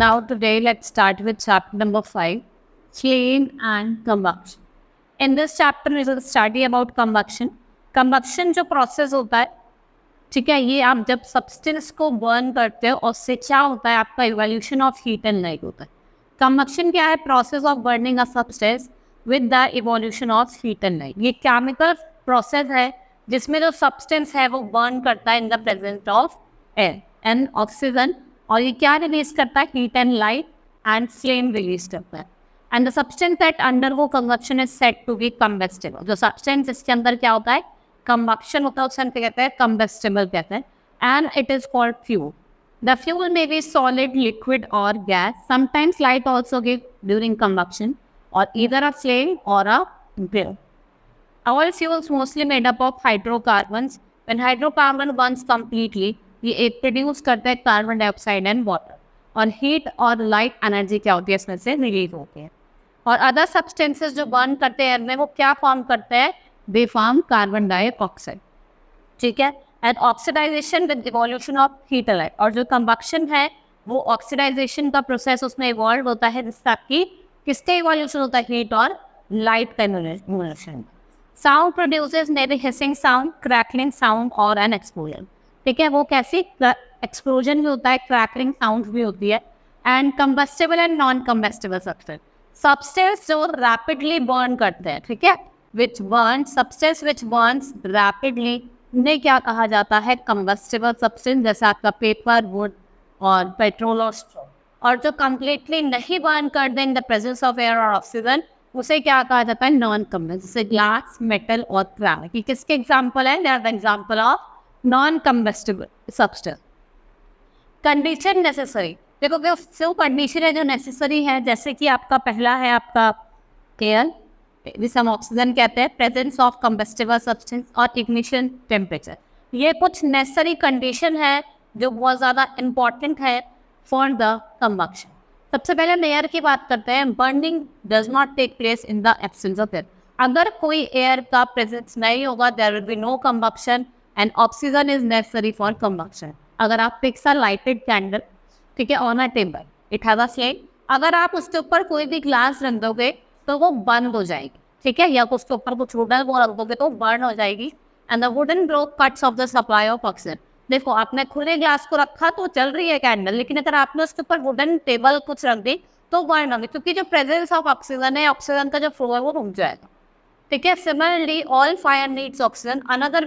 Now today let's start with chapter number 5, flame and combustion. In this chapter we will study about combustion. Combustion जो process होता है, ठीक है, ये आप जब substance को burn करते हो और उससे क्या होता है, आपका evolution of heat and light होता है. Combustion क्या है? Process of burning a substance with the evolution of heat and light. ये chemical process है जिसमें जो substance है वो burn करता है in the presence of air and oxygen. और ये क्या रिलीज करता है? Heat and light and flame release करता है. And the substance that undergo combustion is said to be combustible. जो सब्सटेंस इसके अंदर क्या होता है? कंबक्शन होता है, उसे हम कहते हैं कंबस्टिबल कहते हैं. And it is called fuel. The fuel may be solid, liquid or gas. Sometimes light also give during combustion or either a flame or a blaze. All fuels mostly made up of hydrocarbons. When hydrocarbon burns completely, ये एक produce करता है carbon dioxide and water, और heat और light energy क्या होती है इसमें से रिलीज होती है. और अदर सब्सटेंसेस जो बर्न करते हैं में वो क्या फॉर्म करते हैं? They form carbon dioxide. ठीक है. And oxidisation with evolution of heat and light. और जो कंबक्शन है वो ऑक्सीडाइजेशन का प्रोसेस उसमें इवॉल्व होता है, जिससे आपकी किसका इवोल्यूशन होता है? हीट और लाइट का evolution. Sound produces neither hissing sound, crackling sound और एन एक्सप्लोजन. ठीक है, वो कैसी? एक्सप्लोजन भी होता है, क्रैकलिंग साउंड भी होती है. And combustible and non combustible substance. Substance जो रैपिडली बर्न करते हैं, ठीक है, which burn, substance which burns rapidly, उन्हें क्या कहा जाता है? Combustible substance. जैसे आपका पेपर, वुड और पेट्रोल और स्ट्रॉ. और जो कम्प्लीटली नहीं बर्न कर दे in the presence of air और ऑक्सीजन, उसे क्या कहा जाता है? Non combustible. जैसे ग्लास, मेटल और क्रैक. ये किसके एग्जाम्पल है? They are the example of non combustible substance. Condition necessary. देखो जो कंडीशन है जो नेसेसरी है, जैसे कि आपका पहला है आपका एयर, जिसे हम ऑक्सीजन कहते हैं, प्रेजेंस ऑफ कंबस्टिबल सब्सटेंस और इग्निशन टेम्परेचर. ये कुछ नेसेसरी कंडीशन है जो बहुत ज़्यादा इम्पॉर्टेंट है फॉर द कंबक्शन. सबसे पहले हम एयर की बात करते हैं. Burning does not take place in the absence of air. अगर कोई एयर का प्रेजेंस नहीं होगा, there will be no combustion and oxygen is necessary for combustion. अगर आप फिक्स अ लाइटेड कैंडल, ठीक है, on a table, it have a flame, अगर आप उसके ऊपर कोई भी ग्लास रख दोगे तो वो बंद हो जाएगी, ठीक है, या उसके ऊपर कुछ वुडन वो रख दोगे तो बर्न हो जाएगी. And the wooden broke cuts of the supply of oxygen. देखो आपने खुले ग्लास को रखा तो चल रही है कैंडल, लेकिन अगर आपने उसके ऊपर वुडन टेबल कुछ रख दी तो बर्न होगी, क्योंकि जो प्रेजेंस ऑफ ऑक्सीजन है, ऑक्सीजन का जो फ्लो है वो रुक जाएगा. ठीक है. Similarly all fire needs oxygen. Another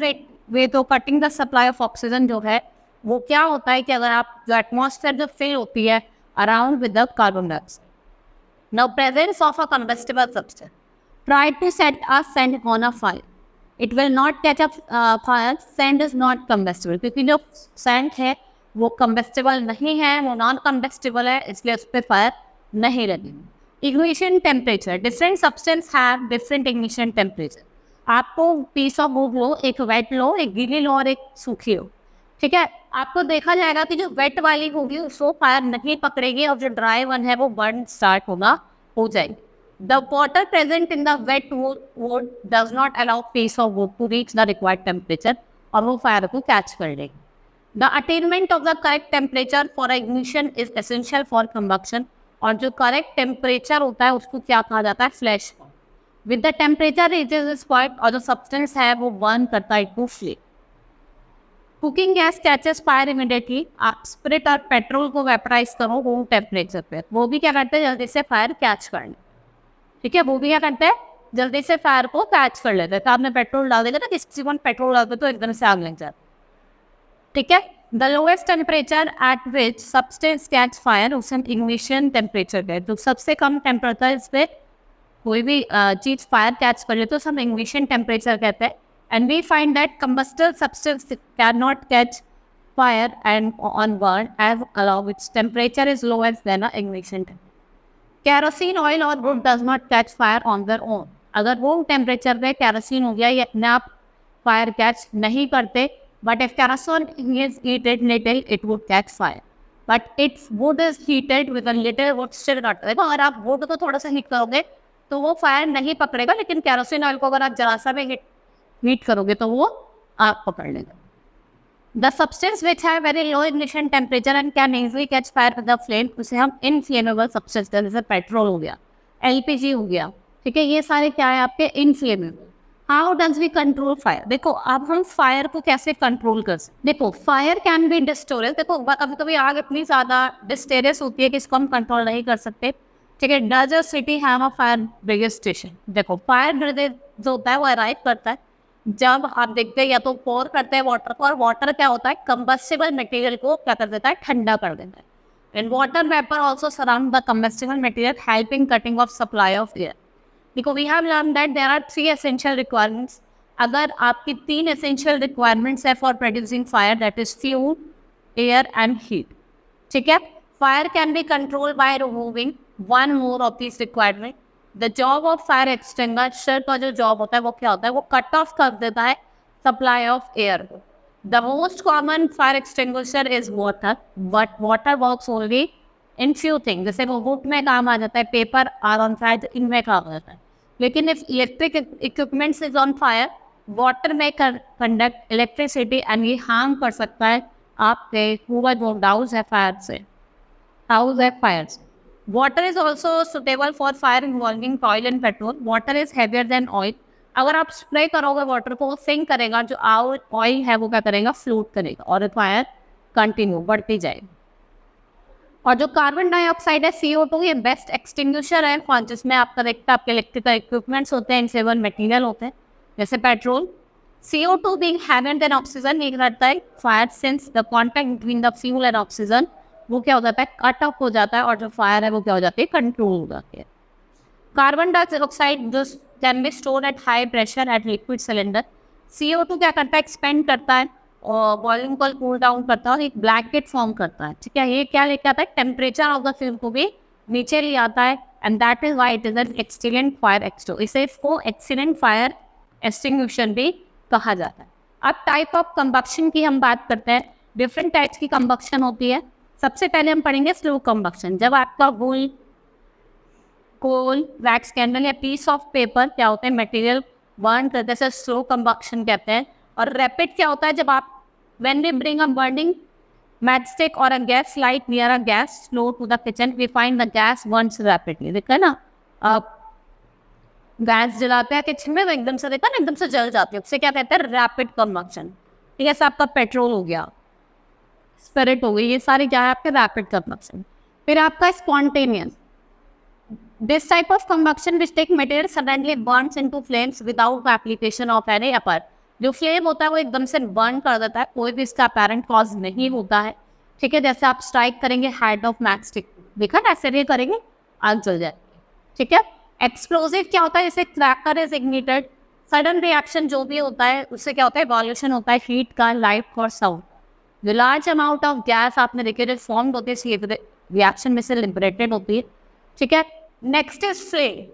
way to cutting the supply of oxygen जो है वो क्या होता है कि अगर आप जो एटमॉस्फेयर जो फिल होती है around with the carbon dioxide. Now presence of a combustible substance. Try to set a sand on a fire. It will not catch up fire. Sand is not combustible, क्योंकि जो sand है वो combustible नहीं है, वो non combustible है, इसलिए उस पर फायर नहीं लगेगी. Ignition temperature. Different substance have different ignition temperature. आपको पीस ऑफ वुड लो, एक वेट लो, एक गीली लो और एक सूखी लो, ठीक है. आपको देखा जाएगा कि जो वेट वाली होगी उसको फायर नहीं पकड़ेगी और जो ड्राई वन है वो बर्न स्टार्ट हो जाएगी. The water present in the wet wood does not allow piece of wood to reach the required temperature, और वो फायर को कैच कर लेगी. The attainment of the correct temperature for ignition is essential for combustion. और जो correct temperature होता है उसको क्या कहा जाता है? Flash. With the temperature reaches this point, और जो सब्सटेंस है वो बर्न करता है to flame. Cooking gas catches fire immediately. आप स्पिरिट और पेट्रोल को वेपराइज करो रूम टेम्परेचर पे, वो भी क्या करते हैं? जल्दी से फायर कैच कर ले, ठीक है, वो भी क्या करते हैं? जल्दी से फायर को कैच कर लेते हैं. तो आपने पेट्रोल डाल देगा ना, किसी को पेट्रोल डाल दे तो एकदम से आग लग जाती, ठीक है. The lowest temperature at which substance catch fire उसे हम इग्निशन टेम्परेचर कहते हैं. तो सबसे कम टेम्परेचर इस पे कोई भी चीज़ फायर कैच कर ले तो हम इग्निशन टेम्परेचर कहते हैं. And we find that combustible substance can not catch fire and on burn as allow which temperature is lowest then a ignition. Kerosene oil और wood does not catch fire on their own. अगर वो temperature पे kerosene हो गया, ये अपने आप fire catch नहीं करते. But if kerosene is heated little it would catch fire, but it's would is heated with a little would still not. देखो अगर आप वुड को थोड़ा सा हीट करोगे तो वो फायर नहीं पकड़ेगा, लेकिन कैरोसिन ऑयल को अगर आप जरा सा भी हीट करोगे तो वो आग पकड़ लेगा. द सब्सटेंस विच है very low ignition temperature and can easily catch fire with the flame, उसे हम इनफ्लेमेबल सब्सटेंस, जैसे पेट्रोल हो गया, एलपीजी हो गया, ठीक है, ये सारे क्या है आपके inflammable. How does we control fire? देखो अब हम फायर को कैसे कंट्रोल कर सकते, देखो फायर कैन बी डिस्टोरेज। देखो कभी कभी आग इतनी ज्यादा डिस्टेरियस होती है कि इसको हम कंट्रोल नहीं कर सकते, ठीक है। Does a city have a fire brigade station? देखो फायर ब्रिगेड जो होता है वो अराइव करता है जब आप देखते हैं या तो पोर करते हैं वाटर को, और वाटर क्या होता है कंबस्टिबल मटेरियल को क्या कर देता है, ठंडा कर देता है। And water vapour also surround the combustible material helping cutting off supply of air. देखो we have learn that there are 3 essential requirements. अगर आपकी 3 एसेंशियल रिक्वायरमेंट्स है for producing fire, that is fuel, air and heat, ठीक है। Fire can be controlled by removing one more of this requirement. The job of fire extinguisher का जो job होता है वो क्या होता है, वो कट ऑफ कर देता है supply of air. The most common fire extinguisher is water, but water works only in few thing, जैसे वो वुड में काम आ जाता है, पेपर आयरन फायर इनमें काम आ जाता है। लेकिन if electric equipments is on fire, water में कंडक्ट इलेक्ट्रिसिटी एंड ये हार्म कर सकता है आपके हुआ जो डाउस है फायर से, हाउस है फायर से। Water is also suitable for fire involving oil and petrol. Water is heavier than oil. अगर आप स्प्रे करोगे वाटर को, वो सिंक करेगा, जो ऑयल है वो क्या करेगा, फ्लोट करेगा और फायर कंटिन्यू बढ़ती जाएगी। और जो कार्बन डाइऑक्साइड है CO2, ये बेस्ट एक्सटिंग्विशर है, जिसमें आपका देखता है आपके इलेक्ट्रिकल इक्विपमेंट्स होते हैं, इनसेबल मटेरियल होते हैं जैसे petrol. CO2 being heavier than oxygen ये करता है fire, since the contact between the fuel and oxygen वो क्या हो जाता है, कट ऑफ हो जाता है, और जो फायर है वो क्या हो जाती है, कंट्रोल हो जाती है। कार्बन डाइऑक्साइड जो can be stored at high pressure at liquid cylinder. CO2 क्या करता है, एक्सपेंड करता है और बॉइलिंग को कूल डाउन करता है और एक ब्लैकेट फॉर्म करता है, ठीक है। ये क्या लेके आता है, टेम्परेचर ऑफ द फ्यूल को भी नीचे ले आता है, and that is why it is an excellent fire extinguisher. इसे इसको एक्सीलेंट फायर एक्सटिंग्विशर भी कहा जाता है। अब टाइप ऑफ कंबक्शन की हम बात करते हैं। डिफरेंट टाइप्स की कंबक्शन होती है। सबसे पहले हम पढ़ेंगे स्लो कंबक्शन। जब आपका वूल, कोल, वैक्स कैंडल या पीस ऑफ पेपर क्या होते हैं, मटेरियल बर्न करते हैं, स्लो कंबक्शन कहते हैं। और रैपिड क्या होता है, जब आप when we bring a burning matchstick or a gas light near a gas flow to the kitchen, we find the gas burns rapidly. देखा ना, गैस जलाते हैं किचन में, वो एकदम से देखा ना, एकदम से जल जाती है, उससे क्या कहते हैं, रैपिड कंबक्शन। ठीक है, आपका पेट्रोल हो गया, स्पिरिट हो गई, ये सारे क्या है आपके रैपिड कंबक्शन। फिर आपका spontaneous, this type of combustion which take material suddenly burns into flames without application of any upper. जो फ्लेम होता है वो एकदम से बर्न कर देता है, कोई भी इसका अपेरेंट कॉज नहीं होता है। ठीक है, जैसे आप स्ट्राइक करेंगे हेड ऑफ मैचस्टिक, देखा ना, ऐसे ये करेंगे आग जल जाएगी। ठीक है, एक्सप्लोजिव क्या होता है, जैसे cracker is ignited, sudden reaction जो भी होता है उससे क्या होता है, वॉल्यूशन होता है हीट का, लाइट और साउंड। जो लार्ज अमाउंट ऑफ गैस आपने देखे जो फॉर्म होते हैं रिएक्शन में से लिबरेटेड होती है। ठीक है, नेक्स्ट इज फ्लेम।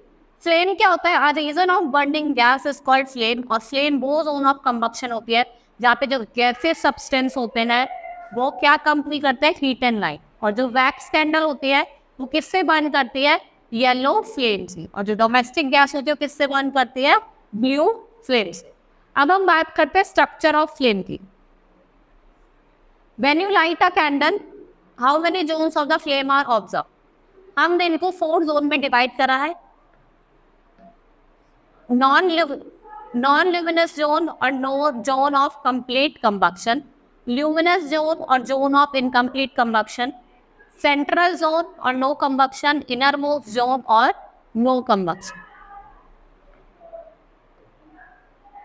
फ्लेम क्या होता है, a region of burning gas is called flame. और फ्लेम वो जोन ऑफ कंबक्शन होती है जहाँ पे जो गैसेस सब्सटेंस होते हैं वो क्या कंपनी करते हैं, हीट एंड लाइट। और जो वैक्स कैंडल होती है वो किससे बर्न करती है, येलो फ्लेम से। और जो डोमेस्टिक गैस होती है वो किससे बर्न करती है, ब्लू फ्लेम से। अब हम बात करते हैं स्ट्रक्चर ऑफ फ्लेम की। When you light a candle, how many zones of the flame are observed? हमने इनको 4 जोन में डिवाइड करा है। Non luminous zone or no zone of complete combustion, luminous zone or zone of incomplete combustion, central zone or no combustion, inner most zone or no combustion.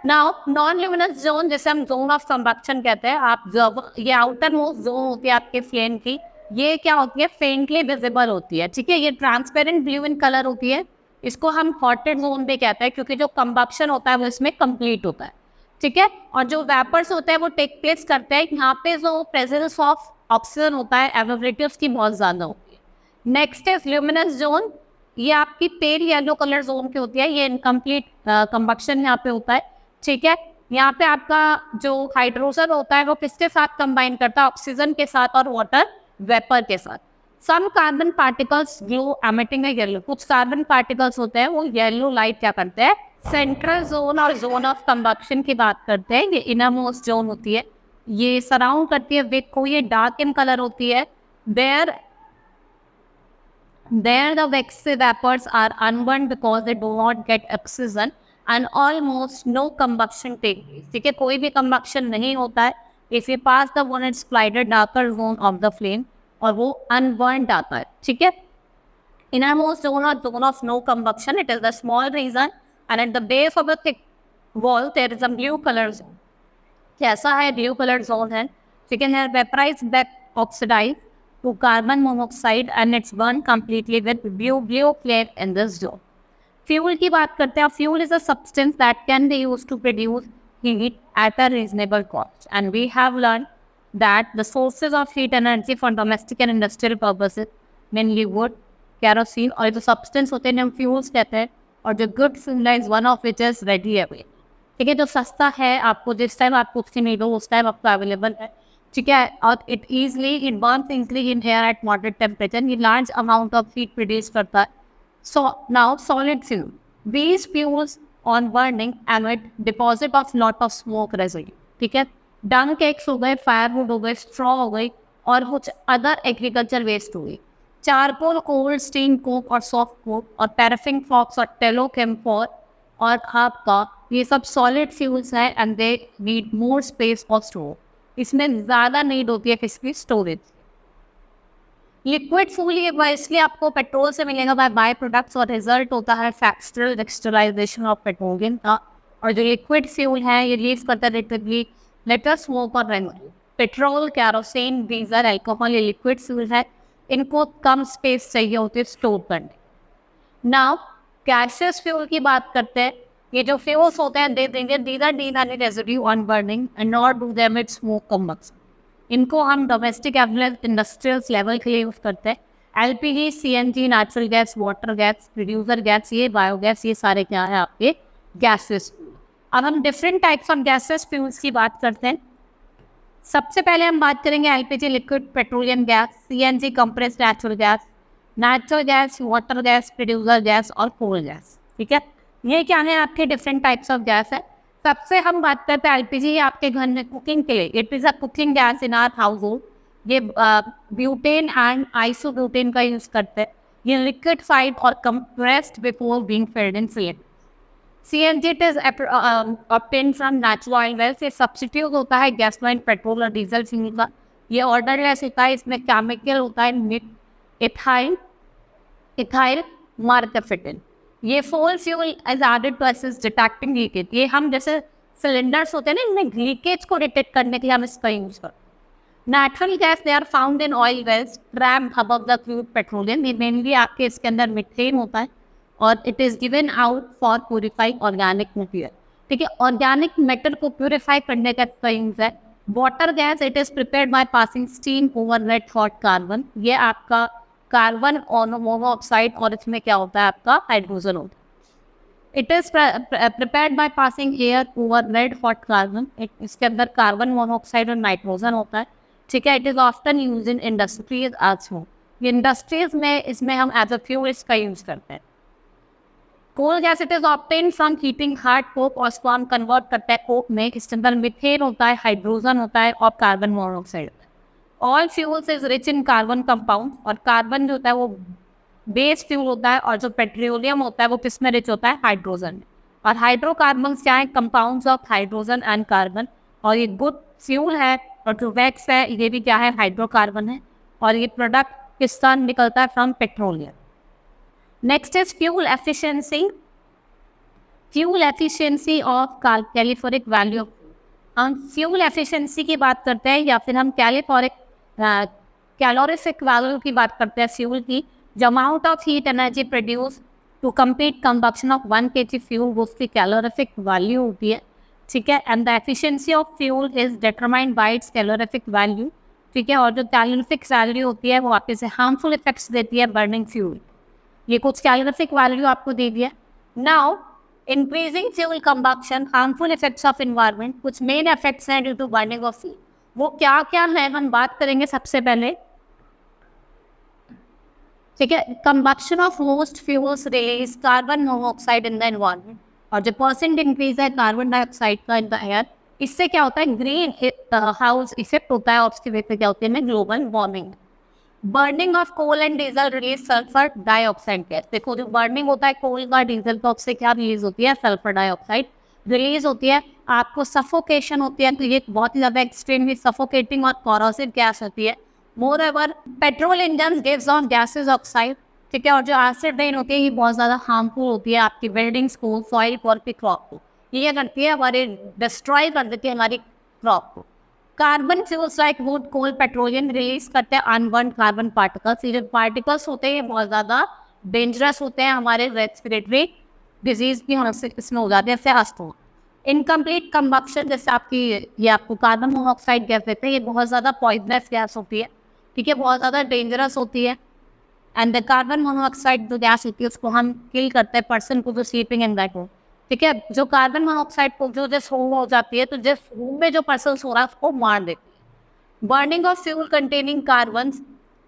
Now non luminous zone जिसे हम zone of combustion कहते हैं, आप जब ये outer most zone होती है आपके फ्लेम की, ये क्या होती है, फेंटली विजिबल होती है। ठीक है, ये ट्रांसपेरेंट ब्लू इन कलर होती है। इसको हम हॉटेड जोन भी कहते हैं क्योंकि जो कंबक्शन होता है वो इसमें कंप्लीट होता है। ठीक है, और जो वेपर्स होते हैं वो टेक प्लेस करते हैं यहाँ पे, जो प्रेजेंस ऑफ ऑक्सीजन होता है एवोलेबिलिटी उसकी बहुत ज़्यादा होती है। नेक्स्ट इज ल्यूमिनस जोन, ये आपकी पेल येलो कलर जोन की होती है, ये इनकम्प्लीट कंबक्शन यहाँ पे होता है। ठीक है, यहाँ पे आपका जो हाइड्रोजन होता है वो किसके साथ कंबाइन करता है, ऑक्सीजन के साथ और वाटर वेपर के साथ। Some carbon particles glow emitting yellow, कुछ कार्बन पार्टिकल्स होते हैं वो येलो लाइट क्या करते हैं। Central zone or zone of combustion की बात करते हैं, ये इनर मोस्ट जोन होती है। ये सराउंड करती है विक को, ये डार्क इन कलर होती है। There the wax vapors are unburned because they do not get oxygen and almost no combustion take place. ठीक है, कोई भी combustion नहीं होता है if you pass the one it's slider darker zone of the flame, और वो unburned आता है। ठीक है, innermost zone or zone of no combustion, it is the small region and at the base of the thick wall there is a blue color zone. कैसा है blue color zone है? ठीक है, vaporized back oxidized to carbon monoxide and it's burned completely with blue flame in this zone. Fuel की बात करते हैं। Fuel is a substance that can be used to produce heat at a reasonable cost, and we have learned that the sources of heat energy for domestic and industrial purposes mainly wood, kerosene, और जो substance होते हैं हम fuels कहते हैं, और जो good fuel is one of which is ready available। ठीक है, जो सस्ता है, आपको जिस टाइम आपको उसकी नीड हो उस टाइम आपको अवेलेबल है। ठीक है, और it burns easily in air at moderate temperature, ये large amount of heat produce करता है। So now solid fuel, these fuels on burning emit deposit of lot of smoke residue. ठीक है, डंग केक्स हो गए, फायरवुड हो गए, स्ट्रॉ हो गई, और कुछ अदर एग्रीकल्चर वेस्ट हो गई। चारकोल, कोल्ड स्टीम कोक और सॉफ्ट कोक, और पैराफिन फॉक्स और टेलो कैम्फोर और आपका ये सब सॉलिड फ्यूल्स हैं and they need more space for store. इसमें ज़्यादा नीड होती है किसकी? स्टोरेज। लिक्विड फ्यूल ये इसलिए आपको पेट्रोल से मिलेगा बाय प्रोडक्ट्स, और रिजल्ट होता है फैक्चरल एक्सटरलाइजेशन ऑफ पेट्रोलियम का। और जो लिक्विड फ्यूल है ये लीव करता है रिलेटिवली लेटर स्मोक और रेंगल। पेट्रोल, कैरोसिन, डीजल, एल्कोहल ये लिक्विड फ्यूल है, इनको कम स्पेस चाहिए होती है स्टोर करने। नाउ गैसियस फ्यूल की बात करते हैं। ये जो फ्यूल्स होते हैं these are designated residue on burning and not do them with smoke combustion। इनको हम डोमेस्टिक एवलेज इंडस्ट्रियल लेवल के लिए यूज़ करते हैं। LPG, CNG, natural gas, water gas, producer gas, ये बायोगैस, ये सारे क्या है आपके गैसेस। अब हम different types of gases fuels की बात करते हैं। सबसे पहले हम बात करेंगे LPG liquid petroleum gas, CNG compressed natural gas, water gas, producer gas और कोल गैस। ठीक है, ये क्या है आपके डिफरेंट टाइप्स ऑफ गैस है। सबसे हम बात करते हैं एलपीजी, आपके घर में कुकिंग के लिए, it is a cooking gas in our household. ये ब्यूटेन एंड आइसोब्यूटेन का यूज़ करते हैं। ये लिक्विडिफाइड और compressed before being filled in fuel. CNG it is obtain from natural oil wells, ये सब्स्टिट्यूट होता है गैसोलीन, पेट्रोल और डीजल फ्यूल का। ये ऑर्डरलेस होता है, इसमें केमिकल होता है इथाइल मार्केफिटिन। ये foul fuel is added to assist detecting leakage. ये हम जैसे सिलेंडर्स होते हैं ना, इनमें लीकेज को डिटेक्ट करने के लिए हम इसका यूज़ करते हैं। Natural gas they are found in oil wells trapped above the crude petroleum. ये मेनली आपके इसके अंदर मीथेन होता है और it is given out for purifying organic material. ठीक है, ऑर्गेनिक मैटर को प्यूरिफाई करने का इसका यूज़ है। Water gas it is prepared by passing steam over red hot carbon. ये आपका कार्बन और मोनोऑक्साइड, और इसमें क्या होता है आपका हाइड्रोजन होता है। It is prepared by passing air over red hot carbon. इसके अंदर कार्बन मोनोऑक्साइड और नाइट्रोजन होता है। ठीक है, it is often use in industries as well. Industries में इसमें हम एज अ फ्यूल इसका यूज़ करते हैं। Coal gas it is obtain from heating hard coke, और इसको हम कन्वर्ट करते हैं कोक में। इसके अंदर मीथेन होता है, हाइड्रोजन होता है और कार्बन मोनोऑक्साइड होता है। All fuels is rich in carbon compound, और कार्बन जो होता है वो बेस फ्यूल होता है, और जो पेट्रोलियम होता है वो किस में रिच होता है? हाइड्रोजन में। और हाइड्रोकार्बन्स क्या है? Compounds of hydrogen and carbon. और ये गुड फ्यूल है, और जो वैक्स है ये भी क्या है? हाइड्रोकार्बन है। और ये प्रोडक्ट किसका निकलता है? From petroleum. Next is fuel efficiency. Fuel efficiency of calorific value of, हम फ्यूल एफिशिएंसी की बात करते हैं या फिर हम कैलोरीफिक वैल्यू की बात करते हैं फ्यूल की। जो amount of heat energy produce to complete combustion of 1 kg fuel, वो उसकी कैलोरीफिक वैल्यू होती है। ठीक है, and the efficiency of fuel is determined by its calorific value. ठीक है, और जो कैलोरीफिक वैल्यू होती है वो आपके से हार्मफुल इफेक्ट्स देती है बर्निंग फ्यूल। ये कुछ कैलोरीफिक वैल्यू आपको दे दिया। Now increasing fuel combustion, harmful effects of environment, कुछ मेन इफेक्ट्स हैं due to burning of fuel. वो क्या क्या है हम बात करेंगे सबसे पहले। ठीक है, combustion of most fuels release carbon monoxide in the environment, और जो परसेंट इंक्रीज है कार्बन डाइऑक्साइड का इन द एयर इससे क्या होता है, ग्रीन हाउस इफेक्ट होता है, और उसकी वजह से क्या होती है global warming. Burning of coal and diesel release sulphur dioxide gas. देखो जो बर्निंग होता है कोल का, डीजल का, उससे क्या रिलीज होती है, सल्फर डाइऑक्साइड रिलीज होती है। आपको सफोकेशन होती है, तो ये बहुत ही ज़्यादा एक्सट्रीमली सफोकेटिंग और कॉरोसिव गैस होती है। Moreover petrol engine gives on gases oxide, ठीक है। और जो एसिड रेन होती है ये बहुत ज़्यादा हार्मफुल होती है आपकी बिल्डिंग्स को, सॉइल को और क्रॉप को। ये क्या करती है, हमारे डिस्ट्रॉय कर देती है हमारी क्रॉप को। Carbon fuels like wood, coal, petroleum release करते हैं अनबर्न कार्बन पार्टिकल्स। ये जो पार्टिकल्स होते हैं ये बहुत ज़्यादा डेंजरस होते हैं, हमारे रेस्पिरेटरी डिजीज भी हमसे इसमें हो जाती है, जैसे अस्थमा। इनकम्प्लीट कंबक्शन, जैसे आपकी ये आपको कार्बन मोनोऑक्साइड गैस देते हैं, ये बहुत ज़्यादा पॉइजनस गैस होती है, ठीक है, बहुत ज़्यादा डेंजरस होती है। एंड द कार्बन मोनोऑक्साइड जो गैस होती है उसको हम किल करते हैं पर्सन को जो स्लीपिंग इन दैट रूम, ठीक है। जो कार्बन मोनोऑक्साइड को जो जिस रूम हो जाती है, तो जिस रूम में जो पर्सन सो रहा है उसको मार देती है। Burning of fuel containing carbon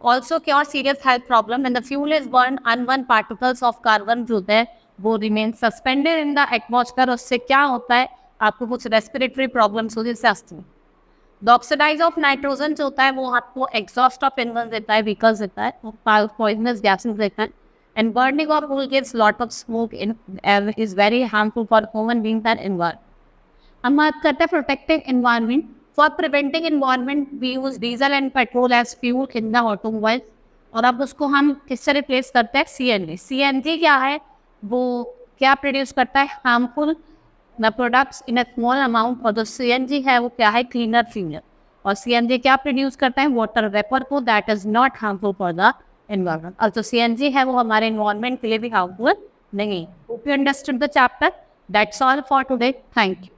also cure serious health problem. And the fuel is burn, unburn particles of carbon जो होते हैं वो remain suspended in the atmosphere. उससे क्या होता है, आपको कुछ रेस्पिरेटरी प्रॉब्लम्स होती है, जैसे asthma. The oxidise of nitrogen जो होता है वो आपको एग्जॉस्ट ऑफ इंजन देता है, व्हीकल्स देता है, पॉइजनस गैसेस देता है। And burning of coal gives lot of smoke in is very harmful for human beings and environment. हम बात करते हैं protecting environment. For preventing environment we use diesel and petrol as fuel in the automobile. और अब उसको हम किससे replace करते हैं, सीएनजी। सीएनजी क्या है, वो क्या प्रोड्यूस करता है, harmful the products in a small amount। और जो CNG है वो क्या है, क्लीनर फ्यूल। और CNG क्या प्रोड्यूस करता है, वाटर वेपर को, that is not harmful for the environment. और जो CNG है वो हमारे एनवायरमेंट के लिए भी हार्मफुल नहीं। Hope you understood the chapter. That's all for today, thank you.